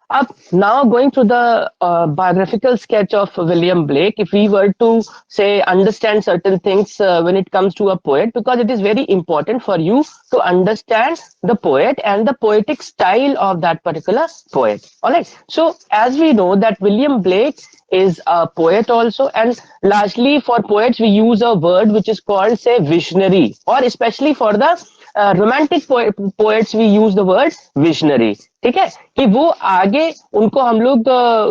Up now, going through the biographical sketch of William Blake, if we were to say understand certain things when it comes to a poet, because it is very important for you to understand the poet and the poetic style of that particular poet. All right. So, as we know that William Blake is a poet also, and largely for poets we use a word which is called say visionary, or especially for the romantic poets we use the word visionary. ठीक है, कि वो आगे उनको हम लोग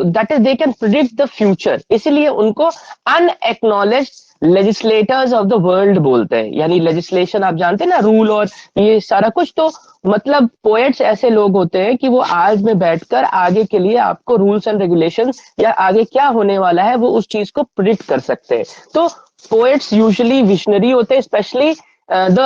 that is they can predict the future, इसीलिए उनको unacknowledged legislators of the world बोलते हैं. यानी लेजिस्लेशन आप जानते हैं ना, रूल और ये सारा कुछ. तो मतलब पोएट्स ऐसे लोग होते हैं कि वो आज में बैठकर आगे के लिए आपको रूल्स एंड रेगुलेशंस या आगे क्या होने वाला है वो उस चीज को प्रिडिक्ट कर सकते हैं. तो पोएट्स यूजुअली विजनरी होते हैं, specially the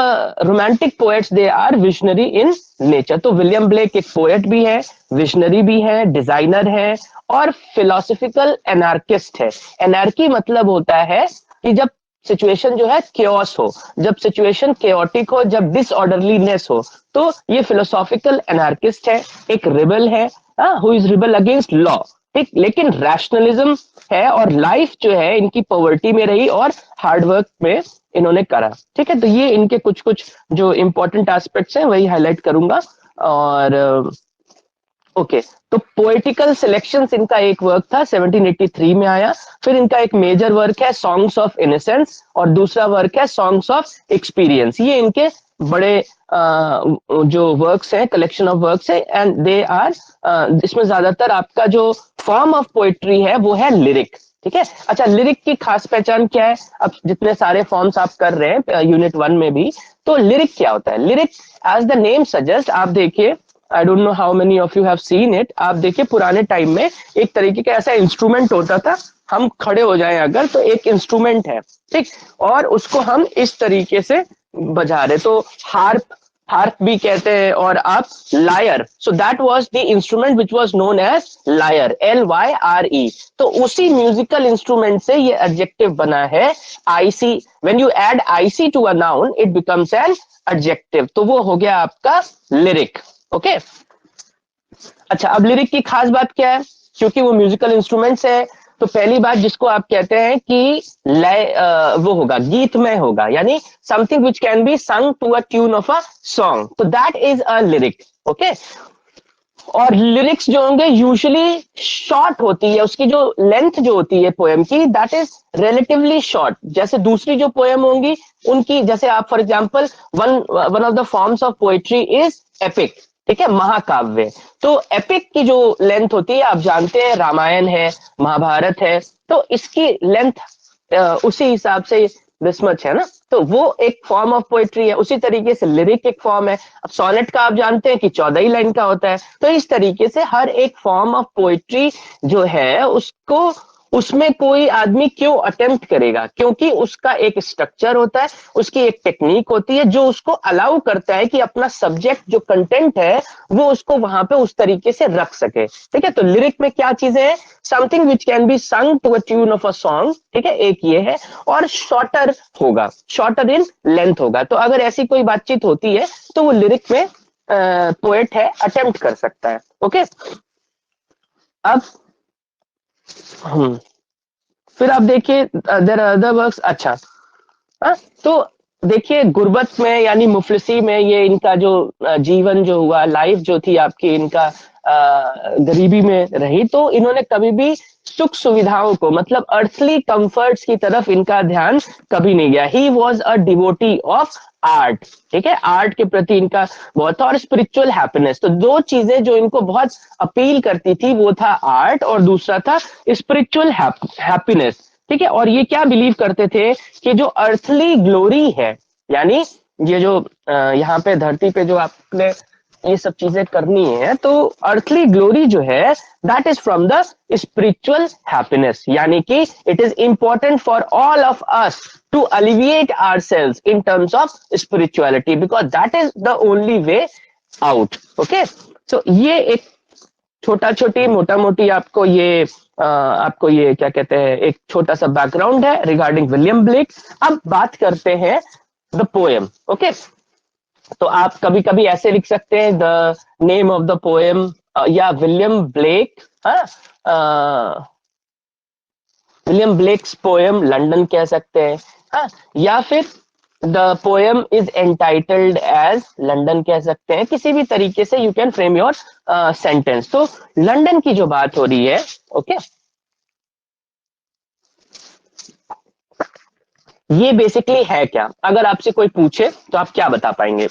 romantic poets they are visionary in nature. तो विलियम ब्लेक एक पोएट भी है, विजनरी भी है, डिजाइनर है और फिलोसफिकल एनार्किस्ट है. एनार्की मतलब होता है कि जब सिचुएशन जो है क्योस हो, जब सिचुएशन केओटिक हो, जब डिसऑर्डरलीनेस हो, तो ये फिलोसॉफिकल एनार्किस्ट है. एक रिबल है, who is rebel against law. ठीक, लेकिन रैशनलिज्म है और लाइफ जो है इनकी पॉवर्टी में रही और हार्डवर्क में इन्होंने करा. ठीक है, तो ये इनके कुछ कुछ जो इंपॉर्टेंट एस्पेक्ट्स हैं वही हाईलाइट करूंगा. और ओके, तो पोएटिकल सिलेक्शंस इनका एक वर्क था 1783 में आया. फिर इनका एक मेजर वर्क है सॉन्ग्स ऑफ इनोसेंस और दूसरा वर्क है सॉन्ग्स ऑफ एक्सपीरियंस. ये इनके बड़े जो वर्क्स हैं, कलेक्शन ऑफ वर्क्स है, एंड दे आर इसमें ज्यादातर आपका जो फॉर्म ऑफ पोएट्री है वो है लिरिक. ठीक है, अच्छा, लिरिक की खास पहचान क्या है? अब जितने सारे फॉर्म्स आप कर रहे हैं यूनिट 1 में भी, तो लिरिक क्या होता है? Lyric as the name suggest, आप देखिए, I don't know how many of you have seen it. आप देखिए पुराने टाइम में एक तरीके का ऐसा इंस्ट्रूमेंट होता था, हम खड़े हो जाएं अगर तो एक इंस्ट्रूमेंट है, ठीक, और उसको हम इस तरीके से बजा रहे, तो हार्प, हार्प भी कहते हैं, और आप lyre. So that was the instrument which was known as lyre, LYRE. तो उसी म्यूजिकल इंस्ट्रूमेंट से ये एडजेक्टिव बना है IC. When you add IC to a noun it becomes an adjective. तो वो हो गया आपका लिरिक. ओके, अच्छा, अब लिरिक की खास बात क्या है? क्योंकि वो म्यूजिकल इंस्ट्रूमेंट्स है, तो पहली बात जिसको आप कहते हैं कि लय वो होगा, गीतमय होगा, यानी something which can be sung to a tune of a song. तो that is a lyric. Okay, और लिरिक्स जो होंगे यूजुअली शॉर्ट होती है, उसकी जो लेंथ जो होती है पोएम की, दैट इज रिलेटिवली शॉर्ट. जैसे दूसरी जो पोएम होंगी उनकी, जैसे आप for example one of the forms of poetry is epic. ठीक है, महाकाव्य. तो एपिक की जो लेंथ होती है आप जानते हैं, रामायण है, महाभारत है, तो इसकी लेंथ उसी हिसाब से दिस मच है ना. तो वो एक फॉर्म ऑफ पोएट्री है. उसी तरीके से लिरिक एक फॉर्म है. अब सोनेट का आप जानते हैं कि 14 ही लाइन का होता है. तो इस तरीके से हर एक फॉर्म ऑफ पोएट्री जो है उसको, उसमें कोई आदमी क्यों अटेम्प्ट करेगा? क्योंकि उसका एक स्ट्रक्चर होता है, उसकी एक टेक्निक होती है जो उसको अलाउ करता है कि अपना सब्जेक्ट जो कंटेंट है वो उसको वहां पे उस तरीके से रख सके. ठीक है, तो लिरिक में क्या चीजें हैं? Something which can be sung to a tune of a song. ठीक है, एक ये है, और शॉर्टर होगा, शॉर्टर इन लेंथ होगा. तो अगर ऐसी कोई बातचीत होती है तो वो लिरिक में पोएट है अटेम्प्ट कर सकता है. ओके, अब फिर आप देखिए देयर आर अदर वर्क्स. अच्छा, तो देखिए गुर्बत में यानी मुफलिसी में ये इनका जो जीवन जो हुआ, लाइफ जो थी आपकी, इनका गरीबी में रही, तो इन्होंने कभी भी सुख सुविधाओं को, मतलब अर्थली कंफर्ट्स की तरफ इनका ध्यान कभी नहीं गया. He was a devotee of art. ठीक है, आर्ट के प्रति इनका बहुत था, और स्पिरिचुअल हैप्पीनेस. तो दो चीजें जो इनको बहुत अपील करती थी वो था आर्ट और दूसरा था स्पिरिचुअल हैप्पीनेस. ठीक है, और ये क्या बिलीव करते थे कि जो अर्थली ग्लोरी है, यानी ये जो यहाँ पे धरती पे जो आपने ये सब चीजें करनी है, तो अर्थली ग्लोरी जो है that is from the spiritual happiness. यानी कि it is important for all of us to alleviate ourselves in terms of spirituality, because that is the only way out. Okay, so ये एक छोटा छोटी मोटा मोटी आपको ये क्या कहते हैं, एक छोटा सा बैकग्राउंड है रिगार्डिंग विलियम ब्लेक. अब बात करते हैं द पोएम. ओके, तो आप कभी कभी ऐसे लिख सकते हैं the name of the poem या William Blake, William Blake's poem London कह सकते हैं, हाँ, या फिर the poem is entitled as London कह सकते हैं। किसी भी तरीके से you can frame your sentence. तो लंदन की जो बात हो रही है, ओके, ये बेसिकली है क्या? अगर आपसे कोई पूछे तो आप क्या बता पाएंगे?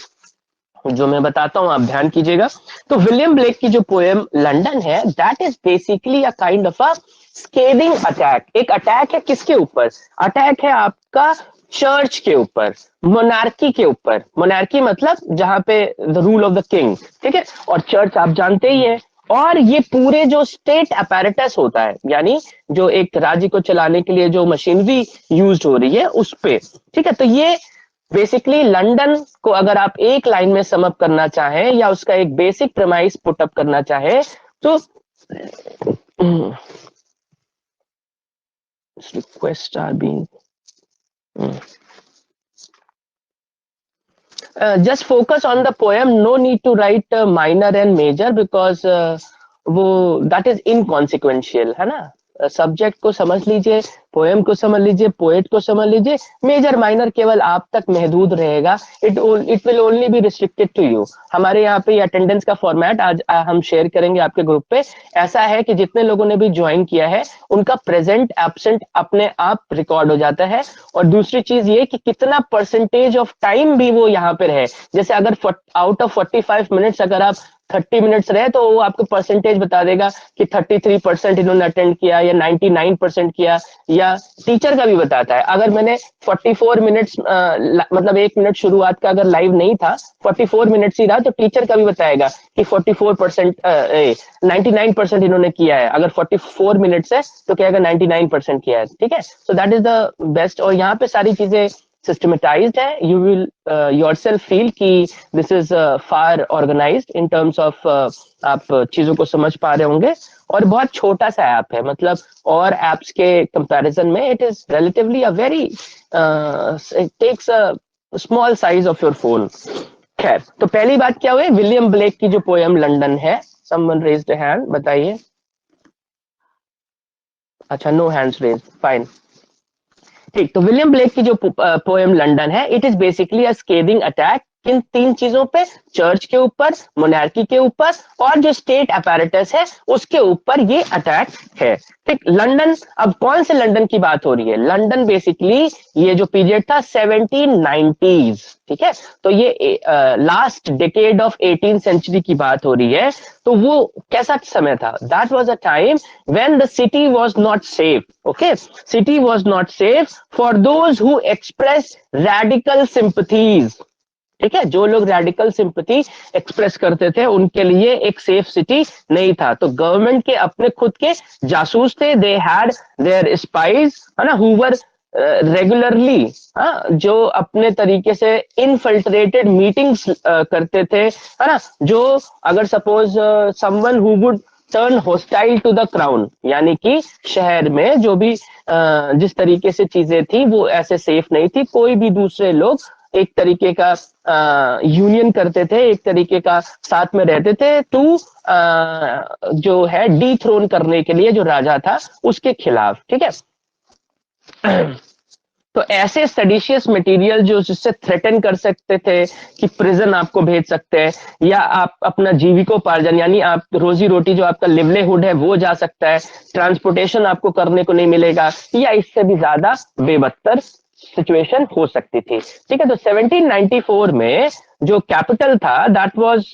जो मैं बताता हूं आप ध्यान कीजिएगा। तो विलियम ब्लेक की जो पोएम लंदन है, that is basically a kind of a scathing attack. एक अटैक है किसके ऊपर? अटैक है आपका चर्च के ऊपर, मोनार्की के ऊपर। मोनार्की मतलब जहां पे the rule of the king, ठीक है, और चर्च आप जानते ही है। और ये पूरे जो स्टेट अपैरेटस होता है, यानी जो एक राज्य को चलाने के लिए जो मशीनरी यूज हो रही है उस पे, ठीक है। तो ये बेसिकली लंदन को अगर आप एक लाइन में समअप करना चाहें या उसका एक बेसिक प्रमाइस पुट अप करना चाहें तो request are being just focus on the poem, no need to write minor and major because वो that is inconsequential, है ना। सब्जेक्ट को समझ लीजिए, पोएम को समझ लीजिए, पोएट को समझ लीजिए, मेजर माइनर केवल आप तक महदूद रहेगा। It will only be restricted to you. हमारे यहाँ पे अटेंडेंस का फॉर्मेट आज हम शेयर करेंगे आपके ग्रुप पे। ऐसा है कि जितने लोगों ने भी ज्वाइन किया है उनका प्रेजेंट एब्सेंट अपने आप रिकॉर्ड हो जाता है। और दूसरी चीज ये कि कितना परसेंटेज ऑफ टाइम भी वो यहाँ पे रहे। जैसे अगर आउट ऑफ 45 मिनट्स अगर आप 30 मिनट्स रहे तो वो आपको परसेंटेज बता देगा कि 33% इन्होंने अटेंड किया या 99% किया, या टीचर का भी बताता है। अगर मैंने 44 मिनट्स मतलब 1 मिनट शुरुआत का अगर लाइव नहीं था, 44 मिनट्स ही रहा, तो टीचर का भी बताएगा कि 44% 99% इन्होंने किया है। अगर 44 मिनट्स है तो कहेगा 99% किया है, ठीक है। So that is the best. और यहाँ पे सारी चीजें सिस्टमेटाइज्ड है। यू विल योरसेल्फ फील कि this is far organised in terms of आप चीजों को समझ पा रहे होंगे। और बहुत छोटा सा ऐप है, मतलब और एप्स के कंपैरिजन में it is relatively a very, it takes a small size of your phone. खैर, तो पहली बात क्या हुई, विलियम ब्लेक की जो पोएम लंदन है, समवन रेज्ड अ हैंड, बताइए। अच्छा, नो हैंड्स रेज्ड, फाइन, ठीक। तो विलियम ब्लेक की जो पोएम लंदन है, it is basically a scathing attack किन तीन चीजों पे? चर्च के ऊपर, मोनार्की के ऊपर और जो स्टेट अपैरेटस है उसके ऊपर ये अटैक है, ठीक। लंदन, अब कौन से लंदन की बात हो रही है? लंदन बेसिकली ये जो पीरियड था 1790s, ठीक है। तो ये last decade of 18th century की बात हो रही है। तो वो कैसा समय था? That was a time when the city was not safe, okay. City was not safe for those who express radical sympathies, ठीक है। जो लोग रेडिकल सिंपथी एक्सप्रेस करते थे उनके लिए एक सेफ सिटी नहीं था। तो गवर्नमेंट के अपने खुद के जासूस थे, दे हैड देयर स्पाइज, है ना, हु वर रेगुलरली, जो अपने तरीके से इनफिल्ट्रेटेड मीटिंग्स करते थे, है ना। जो अगर suppose someone who would turn hostile to the crown, यानी कि शहर में जो भी जिस तरीके से चीजें थी वो ऐसे सेफ नहीं थी। कोई भी दूसरे लोग एक तरीके का यूनियन करते थे, एक तरीके का साथ में रहते थे टू जो है डी थ्रोन करने के लिए जो राजा था उसके खिलाफ, ठीक है। तो ऐसे सेडिशियस मटेरियल जो जिससे थ्रेटन कर सकते थे कि प्रिजन आपको भेज सकते हैं, या आप अपना जीविकोपार्जन यानी आप रोजी रोटी जो आपका लिवलीहुड है वो जा सकता है, ट्रांसपोर्टेशन आपको करने को नहीं मिलेगा, या इससे भी ज्यादा बेबत्तर सिचुएशन हो सकती थी, ठीक है। तो 1794 में जो कैपिटल था दैट वाज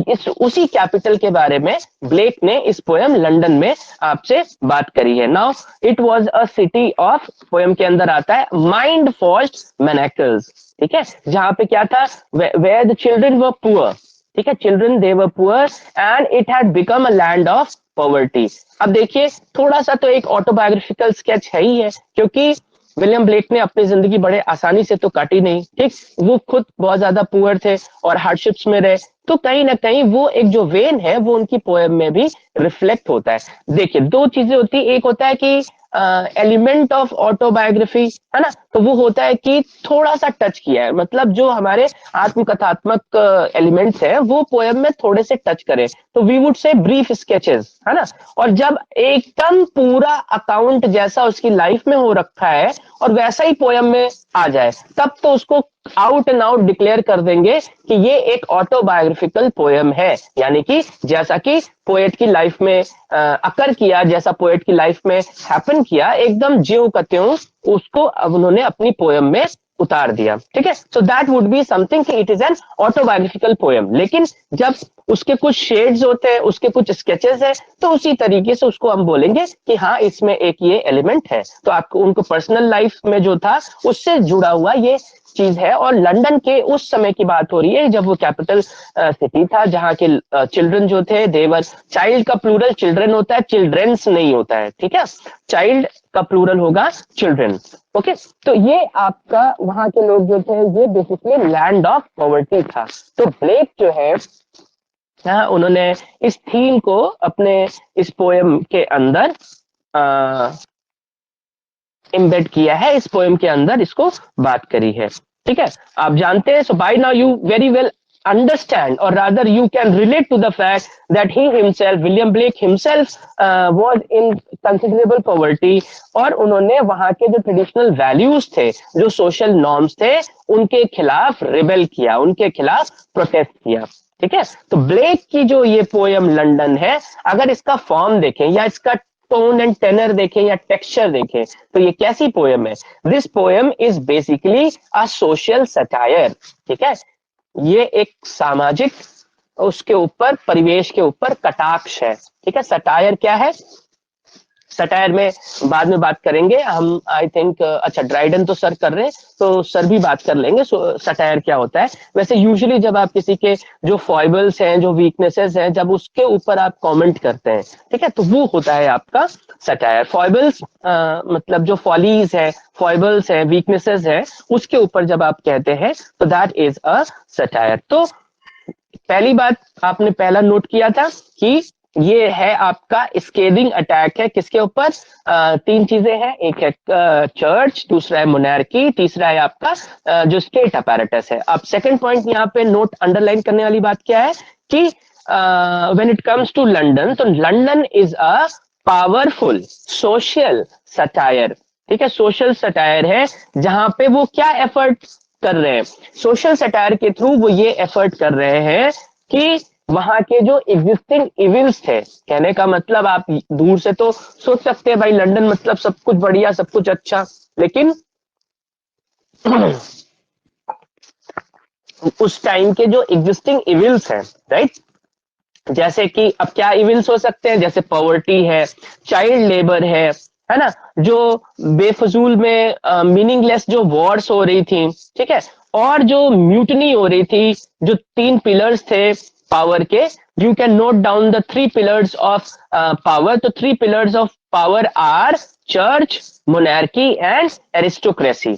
इस उसी कैपिटल के बारे में ब्लेक ने इस पोएम लंदन में आपसे बात करी है। Now it was a city of, poem के अंदर आता है, माइंड फॉर्स्ड मैनेकल्स, ठीक है। जहां पे क्या था? Where the children were poor, ठीक है, children they were poor and it had become a land of poverty. अब देखिए, थोड़ा सा तो एक ऑटोबायोग्राफिकल स्केच है ही है, क्योंकि विलियम ब्लेक ने अपनी जिंदगी बड़े आसानी से तो काटी नहीं, ठीक। वो खुद बहुत ज्यादा पुअर थे और हार्डशिप्स में रहे, तो कहीं ना कहीं वो एक जो वेन है वो उनकी पोएम में भी रिफ्लेक्ट होता है। देखिए, दो चीजें होती है, एक होता है कि एलिमेंट ऑफ ऑटोबायोग्राफी, है ना, तो वो होता है कि थोड़ा सा टच किया है, मतलब जो हमारे आत्मकथात्मक एलिमेंट्स है वो पोएम में थोड़े से टच करें, तो we would say brief sketches, है ना। और जब एकदम पूरा अकाउंट जैसा उसकी लाइफ में हो रखा है और वैसा ही पोएम में आ जाए, तब तो उसको आउट एंड आउट डिक्लेयर कर देंगे कि ये एक ऑटोबायोग्राफिकल पोएम है, यानी कि जैसा कि पोएट की लाइफ में अकर किया, जैसा पोएट की लाइफ में हैपन किया, एकदम ज्यों का त्यों उसको अब उन्होंने अपनी पोएम में उतार दिया, ठीक है। So that would be something कि it is an autobiographical poem. लेकिन जब उसके कुछ शेड्स होते हैं, उसके कुछ स्केचेस है, तो उसी तरीके से उसको हम बोलेंगे कि हाँ इसमें एक ये एलिमेंट है, तो आपको उनको पर्सनल लाइफ में जो था उससे जुड़ा हुआ ये चीज है। और लंदन के उस समय की बात हो रही है जब वो कैपिटल सिटी था, जहाँ के चिल्ड्रन जो थे देवर, चाइल्ड का प्लूरल चिल्ड्रन होता है, चिल्ड्रंस नहीं होता है, ठीक है, चाइल्ड का प्लूरल होगा चिल्ड्रन। ओके, तो ये आपका वहां के लोग जो थे ये बेसिकली लैंड ऑफ पॉवर्टी था। तो ब्लेक जो है उन्होंने इस थीम को अपने इस पोएम के अंदर एम्बेड किया है, इस पोएम के अंदर इसको बात करी है, ठीक है। आप जानते हैं, so by now you very well understand, or rather you can relate to the fact that he himself, William Blake himself was in considerable poverty, और उन्होंने वहां के जो ट्रेडिशनल वैल्यूज थे, जो सोशल नॉर्म्स थे, उनके खिलाफ रिबेल किया, उनके खिलाफ प्रोटेस्ट किया, ठीक है। तो ब्लेक की जो ये पोएम लंदन है, अगर इसका फॉर्म देखें या इसका टोन एंड टेनर देखें या टेक्सचर देखें, तो ये कैसी पोएम है? This poem is basically a social satire, ठीक है। ये एक सामाजिक, उसके ऊपर परिवेश के ऊपर कटाक्ष है, ठीक है। सटायर क्या है? सटायर में बाद में बात करेंगे हम, आई थिंक अच्छा ड्राइडन तो सर कर रहे हैं, तो सर भी बात कर लेंगे सटायर क्या होता है। वैसे यूजुअली जब आप किसी के जो फॉइबल्स हैं, जो वीकनेसेस हैं, जब उसके ऊपर आप कमेंट करते हैं, ठीक है, तो वो होता है आपका सटायर। फॉइबल्स मतलब जो फॉलीज है, फॉइबल्स है, वीकनेसेस है, उसके ऊपर जब आप कहते हैं तो दैट इज अ सटायर। तो पहली बात आपने पहला नोट किया था कि ये है आपका स्केदिंग अटैक है, किसके ऊपर? तीन चीजें हैं, एक है चर्च, दूसरा है मोनार्की, तीसरा है आपका जो स्टेट अपैरेटस है। अब सेकंड पॉइंट यहाँ पे नोट अंडरलाइन करने वाली बात क्या है कि when it comes to London, तो London is a powerful social satire, ठीक है, सोशल सटायर है, जहां पे वो क्या एफर्ट कर रहे हैं? सोशल सटायर के थ्रू वो ये एफर्ट कर रहे हैं कि वहां के जो एग्जिस्टिंग इविल्स थे, कहने का मतलब आप दूर से तो सोच सकते हैं भाई लंदन मतलब सब कुछ बढ़िया, सब कुछ अच्छा, लेकिन उस टाइम के जो एग्जिस्टिंग इविल्स हैं, राइट, जैसे कि अब क्या इविल्स हो सकते हैं? जैसे पॉवर्टी है, चाइल्ड लेबर है ना, जो बेफजूल में मीनिंगलेस जो वॉर्स हो रही थी, ठीक है, और जो म्यूटनी हो रही थी, जो तीन पिलर्स थे पावर के, you can note down the three pillars of power. तो three pillars of power are church, monarchy and aristocracy.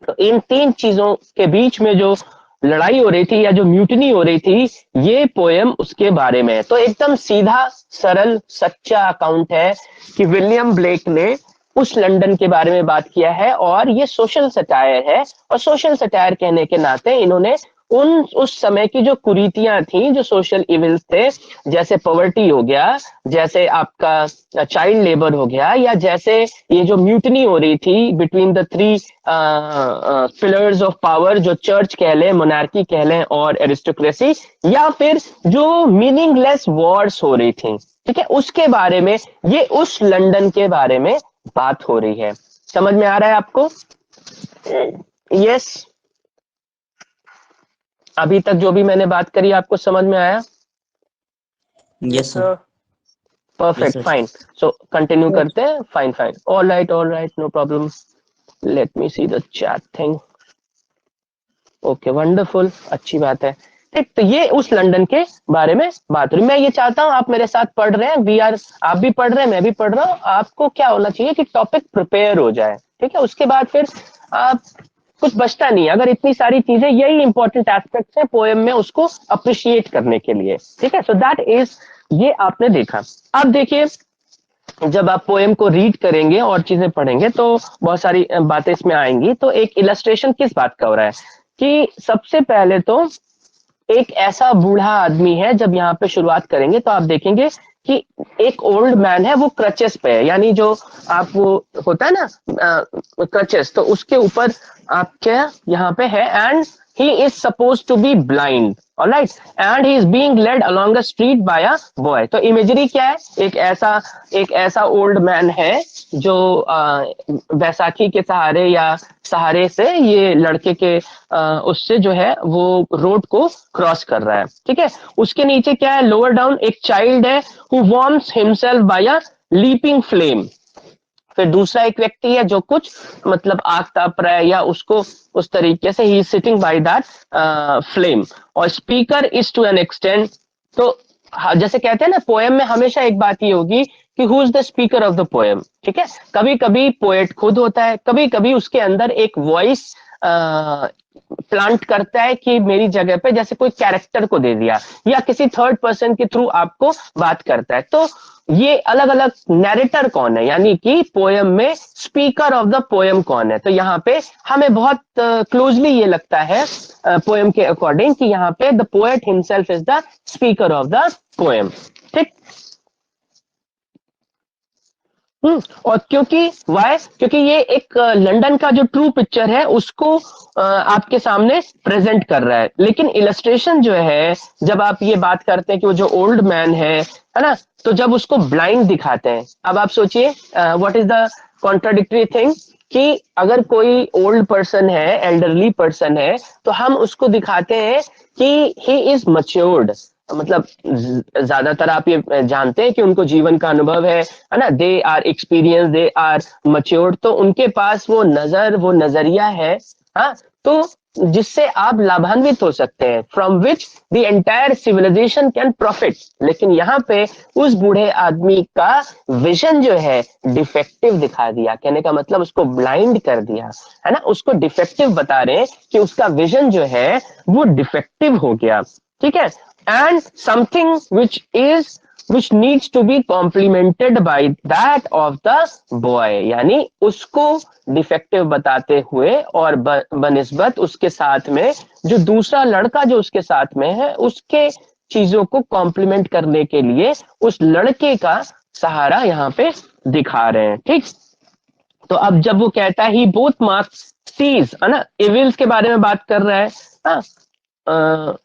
तो इन तीन चीजों के बीच में जो लड़ाई हो रही थी या जो म्यूटनी हो रही थी, ये पोएम उसके बारे में है। तो एकदम सीधा सरल सच्चा अकाउंट है कि विलियम ब्लेक ने उस लंदन के बारे में बात किया है, और ये सोशल सटायर है। और सोशल सटायर कहने के नाते इन्होंने उस समय की जो कुरीतियां थी, जो सोशल इविल्स थे, जैसे पॉवर्टी हो गया, जैसे आपका चाइल्ड लेबर हो गया, या जैसे ये जो म्यूटनी हो रही थी between the three pillars of power, जो चर्च कह लें, मोनार्की कह लें और एरिस्टोक्रेसी, या फिर जो मीनिंगलेस वॉर्स हो रही थी, ठीक है, उसके बारे में, ये उस लंदन के बारे में बात हो रही है। समझ में आ रहा है आपको? यस, अभी तक जो भी मैंने बात करी आपको समझ में आया? Yes sir. Perfect, fine. So continue करते हैं। Fine fine, all right, no problem. Let me see the chat thing. Okay, wonderful, अच्छी बात है। ठीक, तो ये उस लंदन के बारे में बात रही। मैं ये चाहता हूं आप मेरे साथ पढ़ रहे हैं, वी आर, आप भी पढ़ रहे हैं, मैं भी पढ़ रहा हूं। आपको क्या होना चाहिए कि टॉपिक प्रिपेयर हो जाए, ठीक है, उसके बाद फिर आप कुछ बचता नहीं है। अगर इतनी सारी चीजें, यही इंपॉर्टेंट एस्पेक्ट्स है पोएम में, उसको अप्रिशिएट करने के लिए, ठीक है। सो दैट इज, ये आपने देखा। अब देखिए जब आप पोएम को रीड करेंगे और चीजें पढ़ेंगे तो बहुत सारी बातें इसमें आएंगी। तो एक इलस्ट्रेशन किस बात का हो रहा है कि सबसे पहले तो एक ऐसा बूढ़ा आदमी है, जब यहाँ पे शुरुआत करेंगे तो आप देखेंगे कि एक ओल्ड मैन है, वो क्रचेस पे है, यानी जो आप वो होता है ना क्रचेस, तो उसके ऊपर आप क्या यहाँ पे है, and he is supposed to be blind, alright, and he is being led along a street by a boy। तो इमेजरी क्या है, एक ऐसा ओल्ड मैन है जो बैसाखी के सहारे या सहारे से ये लड़के के उससे जो है वो रोड को क्रॉस कर रहा है, ठीक है। उसके नीचे क्या है, लोअर डाउन एक चाइल्ड है who warms himself by a leaping flame. फिर दूसरा एक व्यक्ति है जो कुछ मतलब आग ताप रहा है या उसको उस तरीके से ही सिटिंग बाय दैट फ्लेम। और speaker is to an extend, तो जैसे कहते हैं ना पोएम में हमेशा एक बात ये होगी कि who is the speaker of the poem, ठीक है। कभी कभी पोएट खुद होता है, कभी कभी उसके अंदर एक वॉइस प्लांट करता है कि मेरी जगह पे जैसे कोई कैरेक्टर को दे दिया या किसी थर्ड पर्सन के थ्रू आपको बात करता है। तो ये अलग अलग नैरेटर कौन है, यानी कि पोएम में स्पीकर ऑफ द पोएम कौन है। तो यहाँ पे हमें बहुत क्लोजली ये लगता है पोएम के अकॉर्डिंग कि यहाँ पे the poet himself is the speaker of the poem, ठीक। और क्योंकि ये एक लंदन का जो ट्रू पिक्चर है उसको आपके सामने प्रेजेंट कर रहा है। लेकिन इलस्ट्रेशन जो है, जब आप ये बात करते हैं कि वो जो ओल्ड मैन है ना, तो जब उसको ब्लाइंड दिखाते हैं, अब आप सोचिए what is the contradictory thing कि अगर कोई ओल्ड पर्सन है, एल्डरली पर्सन है, तो हम उसको दिखाते हैं कि ही इज मच्योर्ड, मतलब ज्यादातर आप ये जानते हैं कि उनको जीवन का अनुभव है ना, they are experience, they are matured, तो उनके पास वो नजरिया है, हाँ, तो जिससे आप लाभान्वित हो सकते हैं, from which the entire civilisation can profit. लेकिन यहाँ पे उस बूढ़े आदमी का विजन जो है डिफेक्टिव दिखा दिया, कहने का मतलब उसको ब्लाइंड कर दिया, है ना, उसको डिफेक्टिव बता रहे हैं कि उसका विजन जो है वो डिफेक्टिव हो गया, ठीक है। And something which needs to be complemented by that of the boy, यानी उसको डिफेक्टिव बताते हुए और बनिस्बत उसके साथ में जो दूसरा लड़का जो उसके साथ में है उसके चीजों को कॉम्प्लीमेंट करने के लिए उस लड़के का सहारा यहाँ पे दिखा रहे हैं, ठीक। तो अब जब वो कहता है ही बोथ मार्क्स सीज, है ना, इविल्स के बारे में बात कर रहा है, हाँ,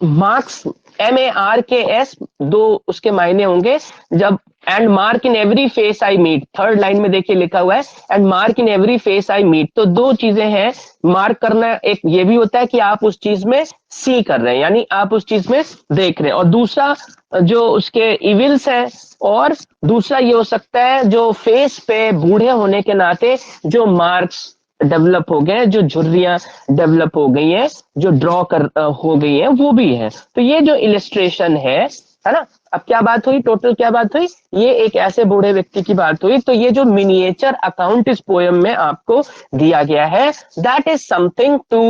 मार्क्स MARKS दो उसके मायने होंगे, जब and mark in every face I meet, third line में देखिए लिखा हुआ है and mark in every face I meet. तो दो चीजें हैं, मार्क करना एक ये भी होता है कि आप उस चीज में सी कर रहे हैं, यानी आप उस चीज में देख रहे हैं, और दूसरा जो उसके इविल्स है, और दूसरा ये हो सकता है जो फेस पे बूढ़े होने के नाते जो मार्क्स डेवलप हो गए, जो झुर्रियां डेवलप हो गई हैं, जो ड्रॉ कर हो गई हैं, वो भी है। तो ये जो इलस्ट्रेशन है ना, अब क्या बात हुई, टोटल क्या बात हुई, ये एक ऐसे बूढ़े व्यक्ति की बात हुई। तो ये जो मिनिएचर अकाउंट इस पोएम में आपको दिया गया है, that is something to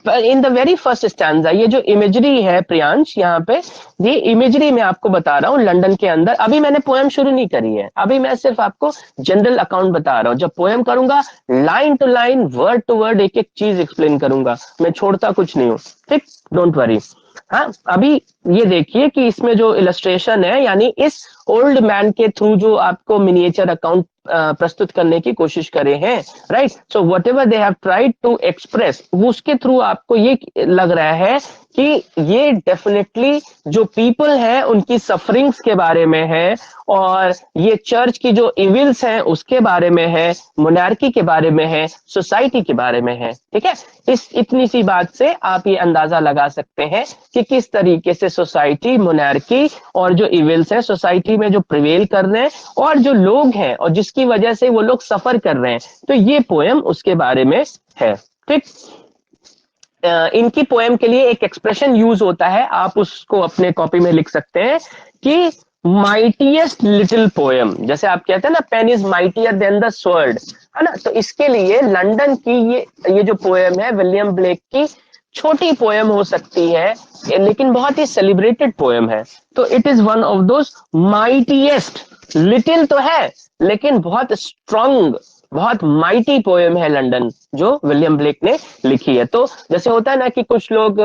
in the very first stanza. ये जो इमेजरी है प्रियांश, यहाँ पे ये इमेजरी मैं आपको बता रहा हूँ लंदन के अंदर। अभी मैंने पोएम शुरू नहीं करी है, अभी मैं सिर्फ आपको जनरल अकाउंट बता रहा हूँ। जब पोएम करूंगा line to line, word to word, एक एक चीज एक्सप्लेन करूंगा, मैं छोड़ता कुछ नहीं हूँ, ठीक, डोंट वरी। हाँ, अभी ये देखिए कि इसमें जो इलस्ट्रेशन है, यानी इस ओल्ड मैन के थ्रू जो आपको मिनिएचर अकाउंट प्रस्तुत करने की कोशिश करे हैं, right. So whatever they have tried to express, उसके थ्रू आपको ये लग रहा है कि ये डेफिनेटली जो पीपल है उनकी सफरिंग्स के बारे में है, और ये चर्च की जो इविल्स हैं उसके बारे में है, मोनार्की के बारे में है, सोसाइटी के बारे में है, ठीक है। इस इतनी सी बात से आप ये अंदाजा लगा सकते हैं कि किस तरीके से सोसाइटी, मोनार्की और जो इविल्स है सोसाइटी में जो प्रिवेल कर रहे हैं और जो लोग हैं और जिसकी वजह से वो लोग सफर कर रहे हैं, तो ये पोएम उसके बारे में है, ठीक। इनकी पोएम के लिए एक एक्सप्रेशन यूज होता है, आप उसको अपने कॉपी में लिख सकते हैं कि माइटिएस्ट लिटिल पोएम, जैसे आप कहते हैं ना pen is mightier than the sword, है ना। तो इसके लिए लंदन की ये जो पोएम है विलियम ब्लेक की, छोटी पोएम हो सकती है लेकिन बहुत ही सेलिब्रेटेड पोएम है। तो it is one of those mightiest, little तो है लेकिन बहुत स्ट्रॉन्ग, बहुत माइटी पोएम है लंदन जो विलियम ब्लेक ने लिखी है। तो जैसे होता है ना कि कुछ लोग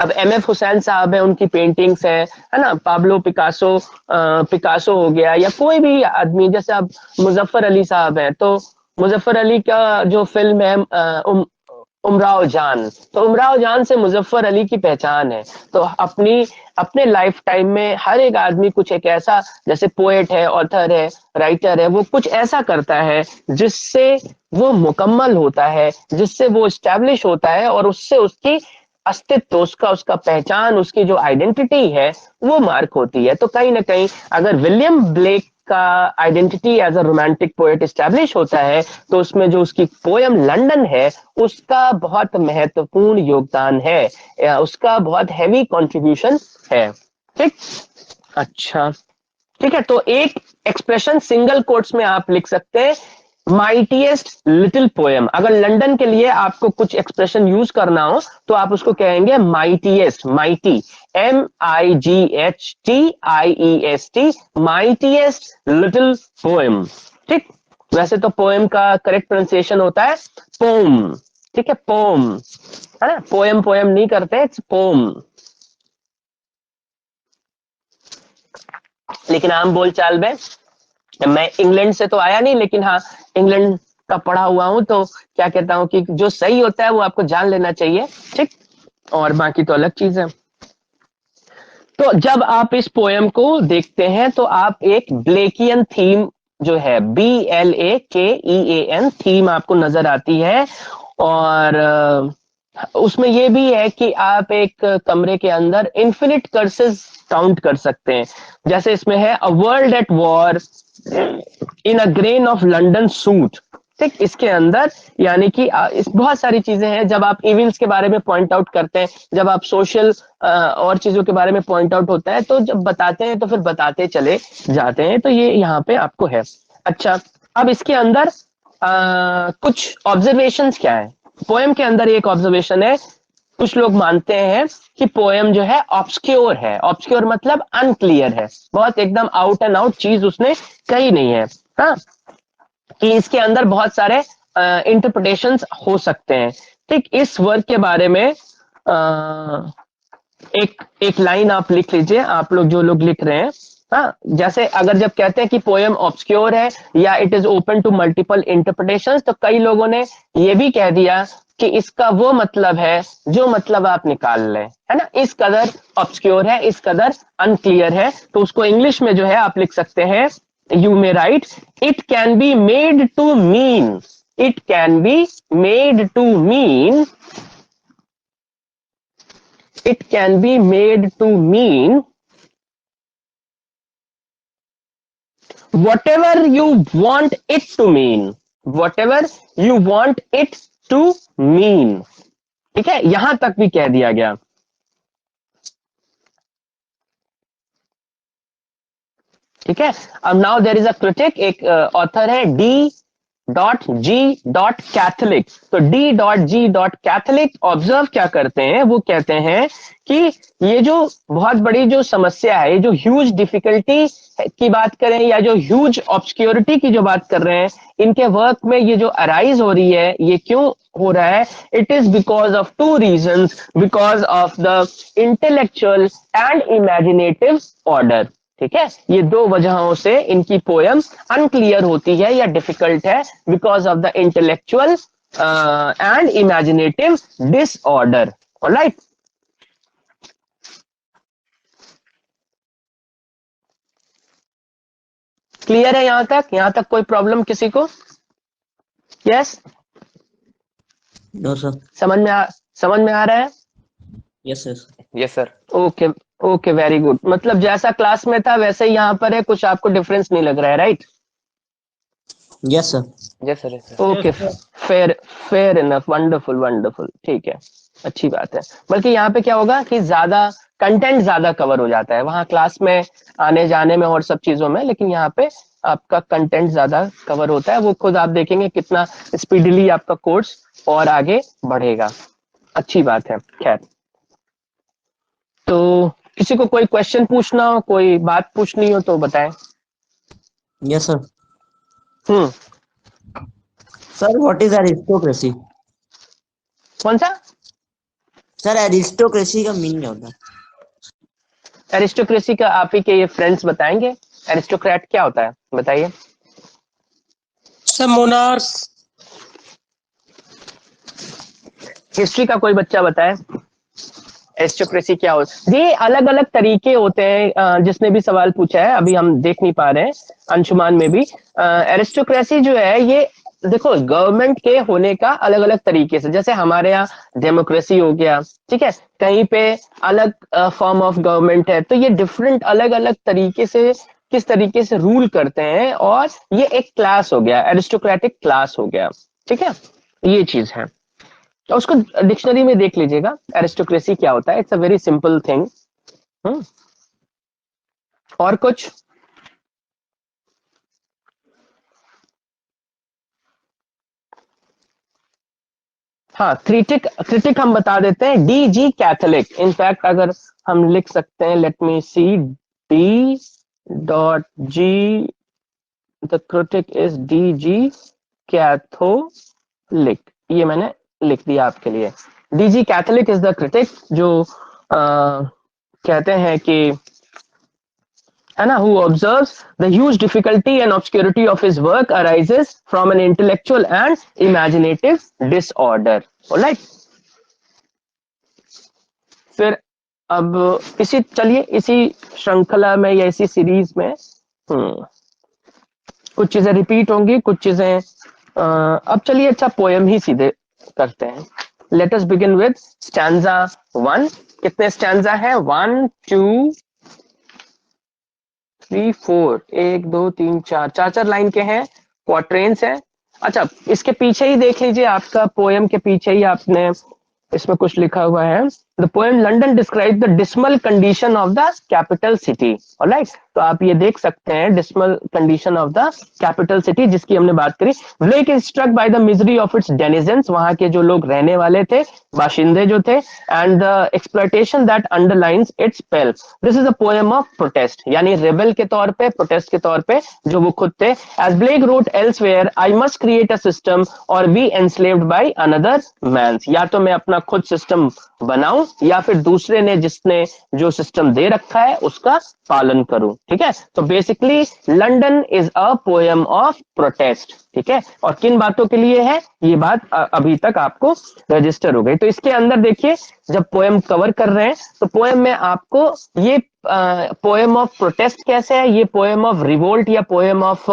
अब एमएफ हुसैन साहब है, उनकी पेंटिंग्स है ना, पाब्लो पिकासो, पिकासो हो गया, या कोई भी आदमी, जैसे अब मुजफ्फर अली साहब है, तो मुजफ्फर अली का जो फिल्म है उमराव जान, तो उमराव जान से मुजफ्फर अली की पहचान है। तो अपने लाइफ टाइम में हर एक आदमी कुछ एक ऐसा, जैसे पोएट है, ऑथर है, राइटर है, वो कुछ ऐसा करता है जिससे वो मुकम्मल होता है, जिससे वो स्टैब्लिश होता है, और उससे उसकी अस्तित्व, उसका पहचान, उसकी जो आइडेंटिटी है वो मार्क होती है। तो कहीं ना कहीं अगर विलियम ब्लेक का identity as a romantic poet establish होता है, तो उसमें जो उसकी पोएम लंदन है उसका बहुत महत्वपूर्ण योगदान है, उसका बहुत हैवी कंट्रीब्यूशन है। ठीक, अच्छा, ठीक है। तो एक एक्सप्रेशन सिंगल कोट्स में आप लिख सकते हैं, माइटीएस्ट लिटिल पोएम। अगर लंदन के लिए आपको कुछ एक्सप्रेशन यूज करना हो तो आप उसको कहेंगे mightiest, mighty, MIGHTIEST, mightiest little poem. ठीक, वैसे तो पोएम का करेक्ट प्रोनाउंसिएशन होता है पोम, ठीक है, पोम, है ना, पोएम पोएम नहीं करते, इट्स पोम। लेकिन आम बोलचाल में, मैं इंग्लैंड से तो आया नहीं, लेकिन हाँ इंग्लैंड का पढ़ा हुआ हूं, तो क्या कहता हूं कि जो सही होता है वो आपको जान लेना चाहिए। ठीक, और बाकी तो अलग चीज है। तो जब आप इस पोएम को देखते हैं तो आप एक ब्लेकियन थीम जो है, BLAKEAN थीम आपको नजर आती है। और उसमें ये भी है कि आप एक कमरे के अंदर इन्फिनिट कर्सेस काउंट कर सकते हैं। जैसे इसमें है a world at war in a grain of London suit. ठीक, इसके अंदर यानी कि इस बहुत सारी चीजें हैं। जब आप इविल्स के बारे में पॉइंट आउट करते हैं, जब आप सोशल और चीजों के बारे में पॉइंट आउट होता है, तो जब बताते हैं तो फिर बताते चले जाते हैं। तो ये यहाँ पे आपको है। अच्छा, अब इसके अंदर कुछ ऑब्जर्वेशंस क्या है। पोएम के अंदर एक ऑब्जर्वेशन है, कुछ लोग मानते हैं कि पोएम जो है ऑब्सक्योर है। ऑब्सक्योर मतलब अनक्लियर है, बहुत एकदम आउट एंड आउट चीज उसने कही नहीं है। हाँ, कि इसके अंदर बहुत सारे इंटरप्रिटेशंस हो सकते हैं। ठीक, इस वर्क के बारे में एक लाइन आप लिख लीजिए, आप लोग जो लोग लिख रहे हैं। हाँ, जैसे अगर जब कहते हैं कि पोएम ऑब्सक्योर है या it is open to multiple interpretations, तो कई लोगों ने ये भी कह दिया कि इसका वो मतलब है जो मतलब आप निकाल लें, है ना, इस कदर ऑब्सक्योर है, इस कदर अनक्लियर है। तो उसको इंग्लिश में जो है आप लिख सकते हैं, you may write, it can be made to mean, it can be made to mean, it can be made to mean whatever you want it to mean, whatever you want it to mean। ठीक है, यहां तक भी कह दिया गया। ठीक है, अब now there is a critic, एक ऑथर है D.G.Catholic। तो D.G.Catholic ऑब्जर्व क्या करते हैं, वो कहते हैं कि ये जो बहुत बड़ी जो समस्या है, ये जो ह्यूज डिफिकल्टी की बात करें या जो ह्यूज ऑब्सक्योरिटी की जो बात कर रहे हैं, इनके वर्क में ये जो अराइज हो रही है, ये क्यों हो रहा है? It is because of two reasons, because of the intellectual and imaginative order. ठीक है, ये दो वजहों से इनकी पोयम अनक्लियर होती है या डिफिकल्ट है, because of the intellectual and imaginative disorder. All right, clear है यहां तक? यहां तक कोई प्रॉब्लम किसी को? Yes, no sir. समझ में आ रहा है? Yes yes yes sir. Okay, okay, very good. मतलब जैसा क्लास में था वैसे ही यहाँ पर है, कुछ आपको डिफरेंस नहीं लग रहा है, right? Yes sir. Yes sir. Yes sir. Okay, fair fair enough, wonderful wonderful, ठीक है, अच्छी बात है। बल्कि यहाँ पे क्या होगा कि ज्यादा कंटेंट ज्यादा कवर हो जाता है, वहां क्लास में आने जाने में और सब चीजों में, लेकिन यहाँ पे आपका कंटेंट ज्यादा कवर होता है। वो खुद आप देखेंगे कितना स्पीडीली आपका कोर्स और आगे बढ़ेगा। अच्छी बात है। खैर, तो किसी को कोई क्वेश्चन पूछना हो, कोई बात पूछनी हो तो बताएं। Yes, sir. Hmm. Sir, what is aristocracy? कौन सा? सर एरिस्टोक्रेसी का मीनिंग क्या होता है? एरिस्टोक्रेसी का आप ही के ये फ्रेंड्स बताएंगे। एरिस्टोक्रेट क्या होता है बताइए। सब मोनार्स। हिस्ट्री का कोई बच्चा बताए एरिस्टोक्रेसी क्या होता है। ये अलग अलग तरीके होते हैं। जिसने भी सवाल पूछा है, अभी हम देख नहीं पा रहे हैं अंशुमान में भी। एरिस्टोक्रेसी जो है ये, देखो, गवर्नमेंट के होने का अलग अलग तरीके से, जैसे हमारे यहाँ डेमोक्रेसी हो गया, ठीक है, कहीं पे अलग फॉर्म ऑफ गवर्नमेंट है, तो ये डिफरेंट अलग अलग तरीके से किस तरीके से रूल करते हैं, और ये एक क्लास हो गया, एरिस्टोक्रेटिक क्लास हो गया, ठीक है, ये चीज है। तो उसको डिक्शनरी में देख लीजिएगा एरिस्टोक्रेसी क्या होता है। It's a very simple thing. और कुछ? हाँ, क्रिटिक, क्रिटिक हम बता देते हैं, डी जी कैथोलिक। इनफैक्ट अगर हम लिख सकते हैं, let me see, D dot G, the critic is D G Catholic. ये मैंने लिख दिया आपके लिए। D G Catholic is the critic, जो कहते हैं कि, है ना, who observes the huge difficulty and obscurity of his work arises from an intellectual and imaginative disorder. Alright? फिर अब इसी, चलिए इसी श्रृंखला में या इसी सीरीज में कुछ चीजें रिपीट होंगी, कुछ चीजें अब चलिए अच्छा पोएम ही सीधे करते हैं। Let us begin with stanza 1। कितने स्टैंजा है? 1 2 3 4, 1 2 3 4, चार चार लाइन के हैं, क्वाट्रेन्स हैं। अच्छा, इसके पीछे ही देख लीजिए, आपका पोएम के पीछे ही आपने इसमें कुछ लिखा हुआ है, the poem London describe the dismal condition of the capital city. All right, तो आप ये देख सकते हैं, dismal condition of the capital city, जिसकी हमने बात करी। Blake is struck by the misery of its denizens, वहां के जो लोग रहने वाले थे, बाशिंदे जो थे, and the exploitation that underlines it's spell. This is a poem of protest, यानी रेबल के तौर पे, प्रोटेस्ट के तौर पे जो वो खुद थे। As Blake wrote elsewhere, I must create a system or be enslaved by another man's, या तो मैं अपना खुद सिस्टम बनाऊं या फिर दूसरे ने, जिसने जो सिस्टम दे रखा है, उसका पालन करूं। ठीक है, तो basically London is a poem of protest. ठीक है, और किन बातों के लिए है ये बात अभी तक आपको रजिस्टर हो गई। तो इसके अंदर देखिए, जब पोएम कवर कर रहे हैं तो पोएम में आपको ये पोएम ऑफ प्रोटेस्ट कैसे है, ये पोएम ऑफ रिवोल्ट या पोएम ऑफ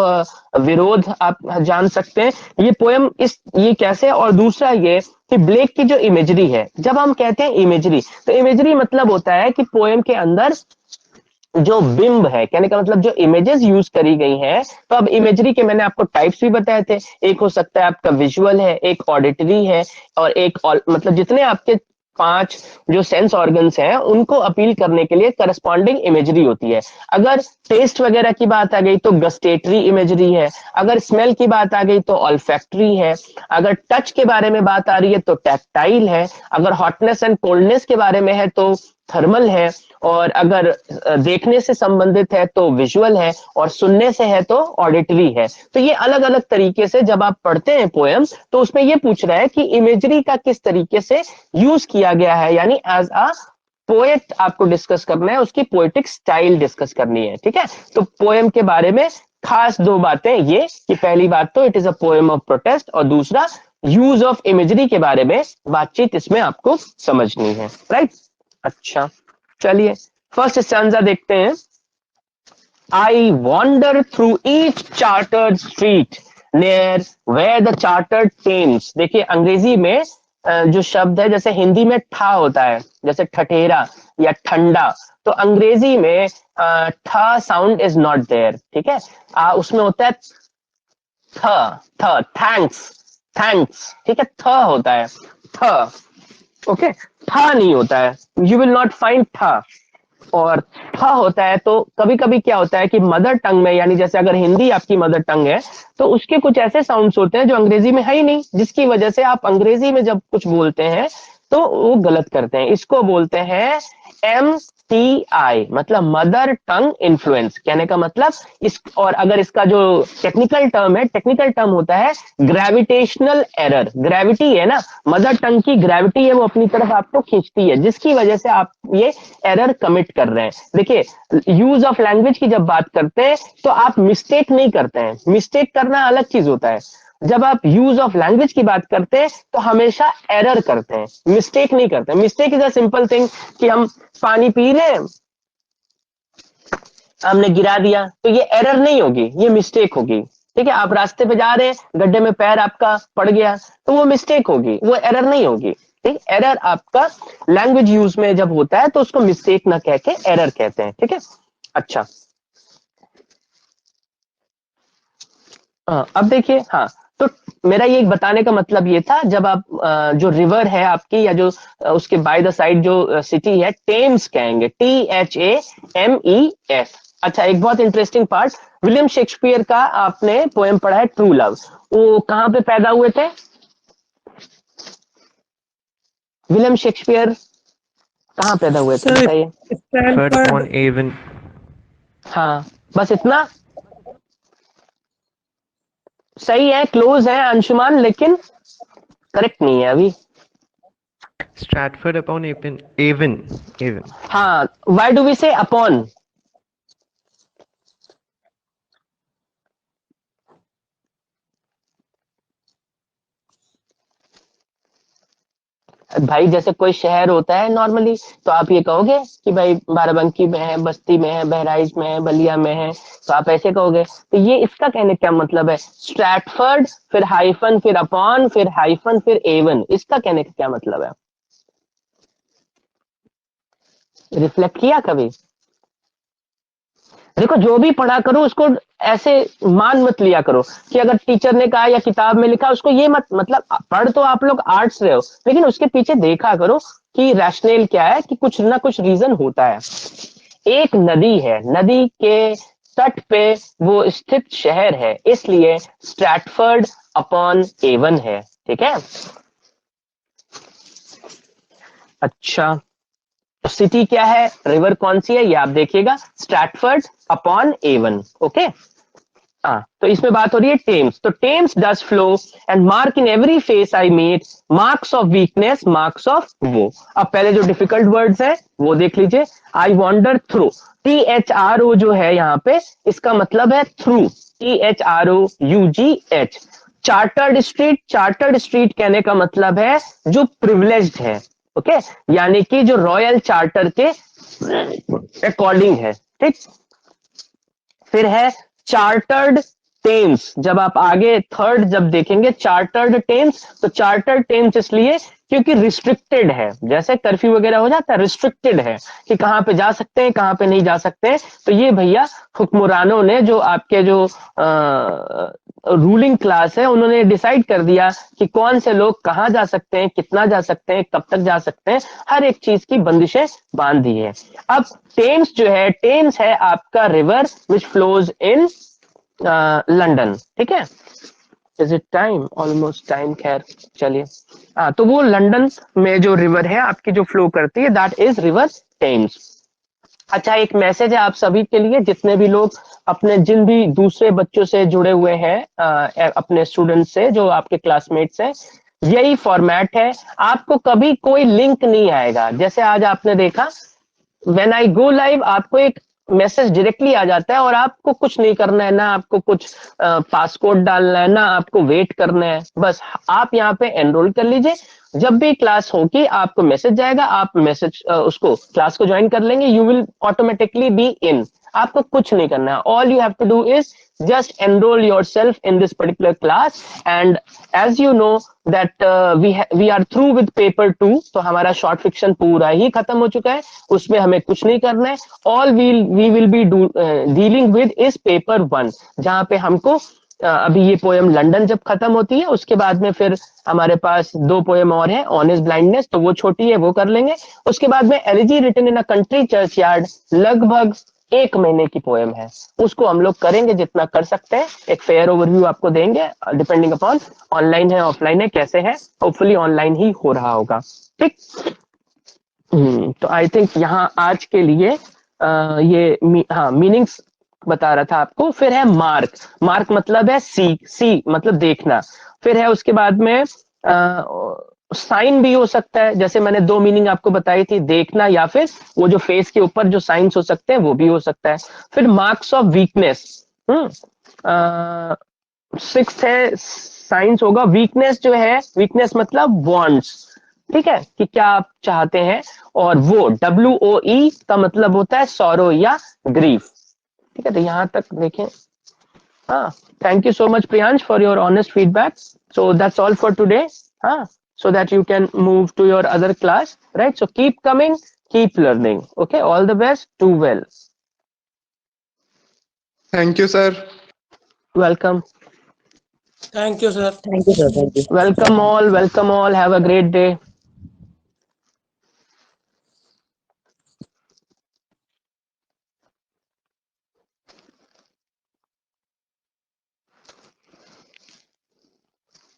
विरोध आप जान सकते हैं, ये पोएम ये कैसे है। और दूसरा ये कि ब्लेक की जो इमेजरी है, जब हम कहते हैं इमेजरी, तो इमेजरी मतलब होता है कि पोएम के अंदर जो बिंब है, कहने का मतलब जो इमेजेस यूज करी गई हैं। तो अब इमेजरी के मैंने आपको टाइप्स भी बताए थे, एक हो सकता है आपका विजुअल है, एक ऑडिटरी है, और एक मतलब जितने आपके 5 जो सेंस ऑर्गन्स हैं उनको अपील करने के लिए करस्पॉन्डिंग इमेजरी होती है। अगर टेस्ट वगैरह की बात आ गई तो गस्टेटरी इमेजरी है, अगर स्मेल की बात आ गई तो ऑल्फैक्टरी है, अगर टच के बारे में बात आ रही है तो टैक्टाइल है, अगर हॉटनेस एंड कोल्डनेस के बारे में है तो थर्मल है, और अगर देखने से संबंधित है तो विजुअल है, और सुनने से है तो ऑडिटरी है। तो ये अलग अलग तरीके से जब आप पढ़ते हैं पोएम, तो उसमें ये पूछ रहा है कि इमेजरी का किस तरीके से यूज किया गया है, यानी एज अ पोएट आपको डिस्कस करना है, उसकी पोएटिक स्टाइल डिस्कस करनी है। ठीक है, तो पोएम के बारे में खास 2 बातें ये, कि पहली बात तो it is a poem of protest, और दूसरा यूज ऑफ इमेजरी के बारे में बातचीत इसमें आपको समझनी है। राइट, अच्छा चलिए फर्स्ट स्टैंजा देखते हैं। I wander through each chartered street near where the chartered Thames. देखिए अंग्रेजी में जो शब्द है, जैसे हिंदी में ठा होता है, जैसे ठठेरा या ठंडा, तो अंग्रेजी में ठा साउंड इज नॉट देयर। ठीक है, उसमें होता है थ, थ, थैंक्स, थैंक्स। ठीक है, थ होता है, थ। ओके, था नहीं होता है, यू विल नॉट फाइंड था। और थ होता है, तो कभी कभी क्या होता है कि मदर टंग में, यानी जैसे अगर हिंदी आपकी मदर टंग है तो उसके कुछ ऐसे साउंड्स होते हैं जो अंग्रेजी में है ही नहीं, जिसकी वजह से आप अंग्रेजी में जब कुछ बोलते हैं तो वो गलत करते हैं। इसको बोलते हैं MTI, मतलब मदर टंग इन्फ्लुएंस। कहने का मतलब इस, और अगर इसका जो टेक्निकल टर्म है, टेक्निकल टर्म होता है ग्रेविटेशनल एरर। ग्रेविटी है ना, मदर टंग की ग्रेविटी है, वो अपनी तरफ आपको खींचती है, जिसकी वजह से आप ये एरर कमिट कर रहे हैं। देखिए, यूज ऑफ लैंग्वेज की जब बात करते हैं तो आप मिस्टेक नहीं करते हैं, मिस्टेक करना अलग चीज होता है। जब आप यूज ऑफ लैंग्वेज की बात करते हैं तो हमेशा एरर करते हैं, मिस्टेक नहीं करते। Mistake is a simple thing कि हम पानी पी रहे हैं, हमने गिरा दिया, तो ये एरर नहीं होगी, ये मिस्टेक होगी। ठीक है, आप रास्ते पे जा रहे हैं, गड्ढे में पैर आपका पड़ गया, तो वो मिस्टेक होगी, वो एरर नहीं होगी। ठीक, एरर आपका लैंग्वेज यूज में जब होता है तो उसको मिस्टेक ना कह के एरर कहते हैं। ठीक है, अच्छा। अब देखिए, हाँ, तो मेरा ये बताने का मतलब ये था, जब आप जो रिवर है आपकी, या जो उसके बाय द साइड जो सिटी है, टेम्स कहेंगे, THAMES। अच्छा, एक बहुत इंटरेस्टिंग पार्ट, विलियम शेक्सपियर का आपने पोएम पढ़ा है ट्रू लव, वो कहाँ पे पैदा हुए थे? विलियम शेक्सपियर कहाँ पैदा हुए थे, सर बताइए। Stratford Stanford. upon Avon. हाँ, बस इतना सही है, क्लोज है अंशुमान, लेकिन करेक्ट नहीं है अभी। Stratford upon Avon. Avon. Avon. हाँ, व्हाई डू वी से अपॉन? भाई जैसे कोई शहर होता है नॉर्मली, तो आप ये कहोगे कि भाई बाराबंकी में है, बस्ती में है, बहराइच में है, बलिया में है, तो आप ऐसे कहोगे। तो ये इसका कहने का मतलब है स्ट्रैटफर्ड, फिर हाइफन, फिर अपॉन, फिर हाइफन, फिर एवन। इसका कहने का क्या मतलब है? रिफ्लेक्ट किया कभी? देखो, जो भी पढ़ा करो उसको ऐसे मान मत लिया करो कि अगर टीचर ने कहा या किताब में लिखा उसको ये मत, मतलब पढ़ तो आप लोग आर्ट्स रहे हो, लेकिन उसके पीछे देखा करो कि रैशनल क्या है, कि कुछ ना कुछ रीजन होता है। एक नदी है, नदी के तट पे वो स्थित शहर है, इसलिए स्ट्रैटफर्ड अपॉन एवन है। ठीक है, अच्छा, सिटी क्या है, रिवर कौन सी है, ये आप देखिएगा, स्ट्रैटफर्ड अपॉन एवन। ओके, हाँ, तो इसमें बात हो रही है टेम्स। तो Thames does flow and mark in every face I meet marks of weakness, marks of woe. अब पहले जो डिफिकल्ट वर्ड्स है वो देख लीजिए। आई वॉन्डर थ्रू, THRO जो है यहाँ पे, इसका मतलब है through, THROUGH। Chartered street, chartered street कहने का मतलब है जो प्रिविलेज्ड है। ओके, यानी कि जो रॉयल चार्टर के अकॉर्डिंग है। ठीक, फिर है चार्टर्ड टेम्स। जब आप आगे थर्ड जब देखेंगे चार्टर्ड टेम्स, तो चार्टर्ड टेम्स इसलिए क्योंकि रिस्ट्रिक्टेड है, जैसे कर्फ्यू वगैरह हो जाता है, रिस्ट्रिक्टेड है कि कहाँ पे जा सकते हैं, कहाँ पे नहीं जा सकते हैं। तो ये भैया हुक्मरानों ने, जो आपके जो रूलिंग क्लास है, उन्होंने डिसाइड कर दिया कि कौन से लोग कहाँ जा सकते हैं, कितना जा सकते हैं, कब तक जा सकते हैं, हर एक चीज की बंदिशें बांध दी है। अब टेम्स जो है, टेम्स है आपका river which flows in London. ठीक है, is it time? Almost time, खैर चलिए। हाँ, तो वो लंदन में जो रिवर है आपकी जो फ्लो करती है, दैट इज रिवर टेम्स। अच्छा, एक मैसेज है आप सभी के लिए, जितने भी लोग अपने, जिन भी दूसरे बच्चों से जुड़े हुए हैं, अपने स्टूडेंट से, जो आपके क्लासमेट्स हैं, यही फॉर्मेट है। आपको कभी कोई लिंक नहीं आएगा। जैसे आज आपने देखा, व्हेन आई गो लाइव, आपको एक मैसेज डायरेक्टली आ जाता है और आपको कुछ नहीं करना है, ना आपको कुछ पासकोड डालना है, ना आपको वेट करना है। बस आप यहाँ पे एनरोल कर लीजिए, जब भी क्लास होगी आपको मैसेज जाएगा, आप मैसेज उसको क्लास को ज्वाइन कर लेंगे, you will automatically be in. आपको कुछ नहीं करना है, all you have to do is just enroll yourself in this particular class, and as you know that we are through with paper 2, तो हमारा शॉर्ट फिक्शन पूरा ही खत्म हो चुका है, उसमें हमें कुछ नहीं करना है। all we will be dealing with is paper 1, जहां पे हमको अभी ये पोएम लंदन जब खत्म होती है उसके बाद में फिर हमारे पास 2 पोएम और है, ऑन इज ब्लाइंडनेस, तो वो छोटी है, वो कर लेंगे। उसके बाद में elegy written in a country churchyard, लगभग 1 महीने की पोएम है, उसको हम लोग करेंगे जितना कर सकते हैं। एक फेयर ओवरव्यू आपको देंगे, डिपेंडिंग अपॉन ऑनलाइन है ऑफलाइन है कैसे है, होपफुली ऑनलाइन ही हो रहा होगा, ठीक। तो आई थिंक यहाँ आज के लिए हाँ मीनिंग्स बता रहा था आपको। फिर है मार्क, मार्क मतलब है सी मतलब देखना। फिर है उसके बाद में साइन भी हो सकता है, जैसे मैंने 2 मीनिंग आपको बताई थी, देखना या फिर वो जो फेस के ऊपर जो साइंस हो सकते हैं वो भी हो सकता है। फिर मार्क्स ऑफ वीकनेस, 6th है साइंस होगा। वीकनेस जो है, वीकनेस मतलब वांट्स, ठीक है, कि क्या आप चाहते हैं, और वो WOE का मतलब होता है सॉरो या ग्रीफ, ठीक है। तो यहाँ तक देखें। हाँ, thank you so much Priyansh for your honest feedback. So that's all for today. हाँ, so that you can move to your other class, right? So keep coming, keep learning. Okay, all the best, do well. Thank you, sir. Welcome. Thank you, sir. Thank you, sir. Thank you. Welcome all. Have a great day.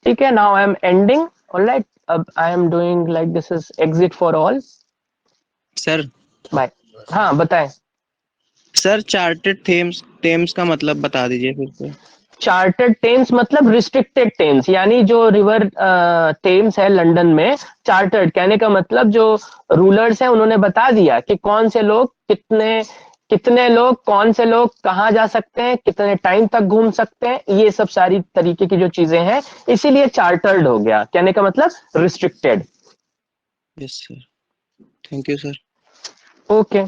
Okay, now I am ending. All right, I am doing like this is exit for all. Sir Bye. हाँ बताएं। Sir chartered Thames का मतलब बता दीजिए फिर से। Chartered Thames मतलब restricted Thames, यानी जो रिवर टेम्स है लंदन में, चार्टर्ड कहने का मतलब जो रूलर्स हैं उन्होंने बता दिया कि कौन से लोग कितने लोग, कौन से लोग कहाँ जा सकते हैं, कितने टाइम तक घूम सकते हैं, ये सब सारी तरीके की जो चीजें हैं, इसीलिए चार्टर्ड हो गया, कहने का मतलब restricted. Yes sir, thank you sir. Okay.